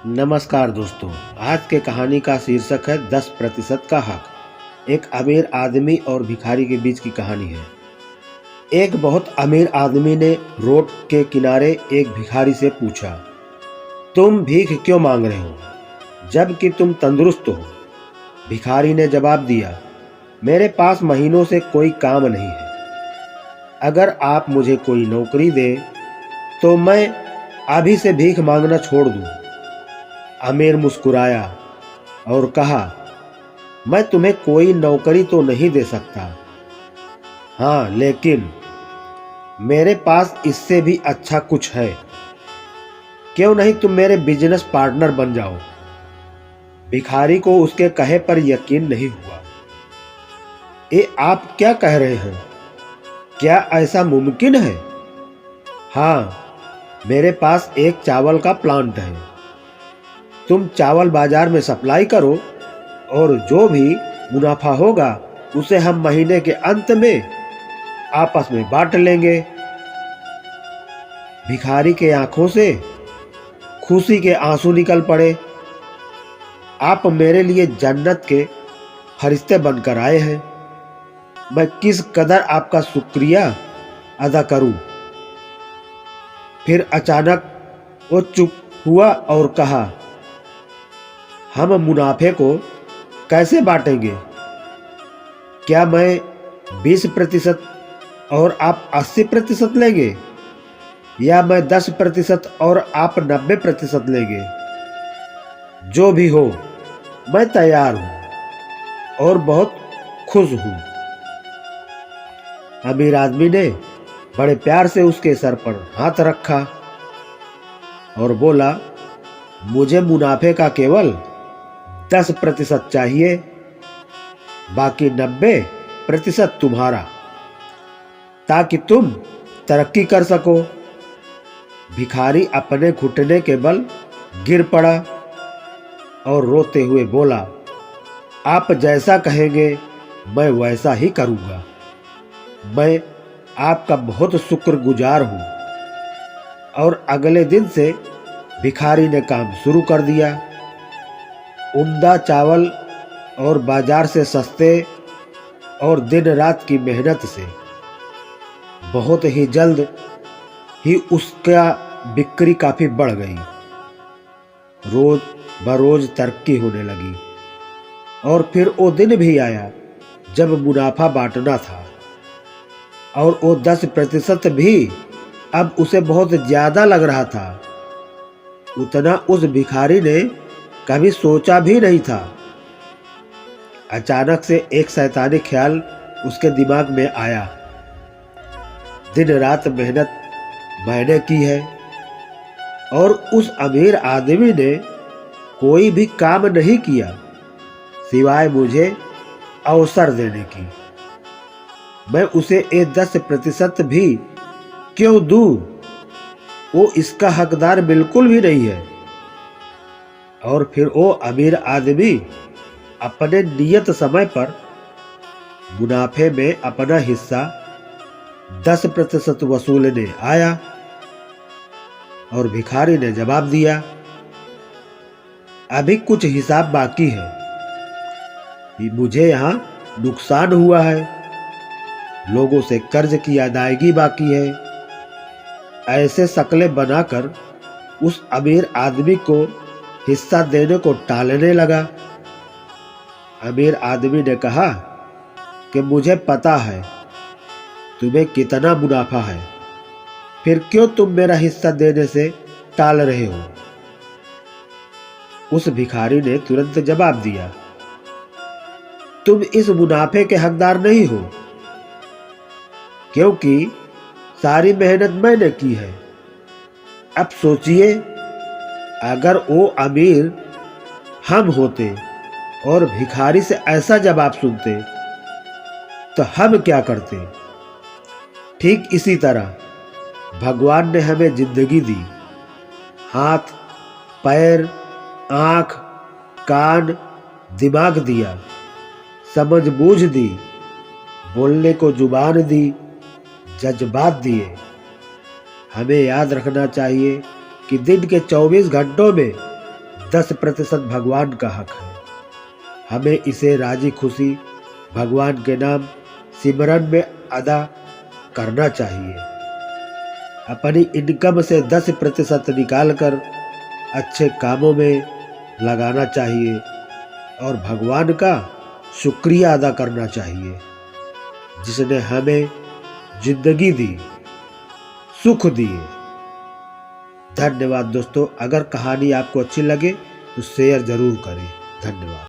नमस्कार दोस्तों। आज के कहानी का शीर्षक है 10% का हक। एक अमीर आदमी और भिखारी के बीच की कहानी है। एक बहुत अमीर आदमी ने रोड के किनारे एक भिखारी से पूछा, तुम भीख क्यों मांग रहे हो जबकि तुम तंदुरुस्त हो? भिखारी ने जवाब दिया, मेरे पास महीनों से कोई काम नहीं है। अगर आप मुझे कोई नौकरी दें तो मैं अभी से भीख मांगना छोड़ दूं। अमीर मुस्कुराया और कहा, मैं तुम्हें कोई नौकरी तो नहीं दे सकता, हाँ, लेकिन मेरे पास इससे भी अच्छा कुछ है। क्यों नहीं तुम मेरे बिजनेस पार्टनर बन जाओ? भिखारी को उसके कहे पर यकीन नहीं हुआ। ये आप क्या कह रहे हैं? क्या ऐसा मुमकिन है? हाँ, मेरे पास एक चावल का प्लांट है। तुम चावल बाजार में सप्लाई करो और जो भी मुनाफा होगा उसे हम महीने के अंत में आपस में बांट लेंगे। भिखारी के आंखों से खुशी के आंसू निकल पड़े। आप मेरे लिए जन्नत के फरिश्ते बनकर आए हैं। मैं किस कदर आपका शुक्रिया अदा करूं? फिर अचानक वो चुप हुआ और कहा, हम मुनाफे को कैसे बांटेंगे? क्या मैं 20% और आप 80% लेंगे, या मैं 10% और आप 90% लेंगे? जो भी हो, मैं तैयार हूं और बहुत खुश हूं। अमीर आदमी ने बड़े प्यार से उसके सर पर हाथ रखा और बोला, मुझे मुनाफे का केवल 10% चाहिए, बाकी 90% तुम्हारा, ताकि तुम तरक्की कर सको। भिखारी अपने घुटने के बल गिर पड़ा और रोते हुए बोला, आप जैसा कहेंगे मैं वैसा ही करूँगा। मैं आपका बहुत शुक्रगुजार हूँ। और अगले दिन से भिखारी ने काम शुरू कर दिया। उम्दा चावल और बाजार से सस्ते और दिन रात की मेहनत से बहुत ही जल्द ही उसका बिक्री काफ़ी बढ़ गई। रोज बरोज तरक्की होने लगी। और फिर वो दिन भी आया जब मुनाफा बांटना था, और वो 10% भी अब उसे बहुत ज़्यादा लग रहा था। उतना उस भिखारी ने कभी सोचा भी नहीं था। अचानक से एक शैतानी ख्याल उसके दिमाग में आया, दिन रात मेहनत मैंने की है और उस अमीर आदमी ने कोई भी काम नहीं किया सिवाय मुझे अवसर देने की। मैं उसे ये 10% भी क्यों दूं? वो इसका हकदार बिल्कुल भी नहीं है। और फिर वो अमीर आदमी अपने नियत समय पर मुनाफे में अपना हिस्सा 10% वसूलने आया। और भिखारी ने जवाब दिया, अभी कुछ हिसाब बाकी है। मुझे यहाँ नुकसान हुआ है, लोगों से कर्ज की अदायगी बाकी है। ऐसे शक्लें बनाकर उस अमीर आदमी को हिस्सा देने को टालने लगा। अमीर आदमी ने कहा कि मुझे पता है तुम्हें कितना मुनाफा है, फिर क्यों तुम मेरा हिस्सा देने से टाल रहे हो? उस भिखारी ने तुरंत जवाब दिया, तुम इस मुनाफे के हकदार नहीं हो, क्योंकि सारी मेहनत मैंने की है। अब सोचिए, अगर वो अमीर हम होते और भिखारी से ऐसा जवाब सुनते तो हम क्या करते? ठीक इसी तरह भगवान ने हमें जिंदगी दी, हाथ, पैर, आँख, कान, दिमाग दिया, समझ बूझ दी, बोलने को जुबान दी, जज्बात दिए। हमें याद रखना चाहिए कि दिन के 24 घंटों में 10% भगवान का हक है। हमें इसे राजी खुशी भगवान के नाम सिमरन में अदा करना चाहिए। अपनी इनकम से 10% निकाल कर अच्छे कामों में लगाना चाहिए और भगवान का शुक्रिया अदा करना चाहिए जिसने हमें जिंदगी दी, सुख दिए। धन्यवाद दोस्तों। अगर कहानी आपको अच्छी लगे तो शेयर ज़रूर करें। धन्यवाद।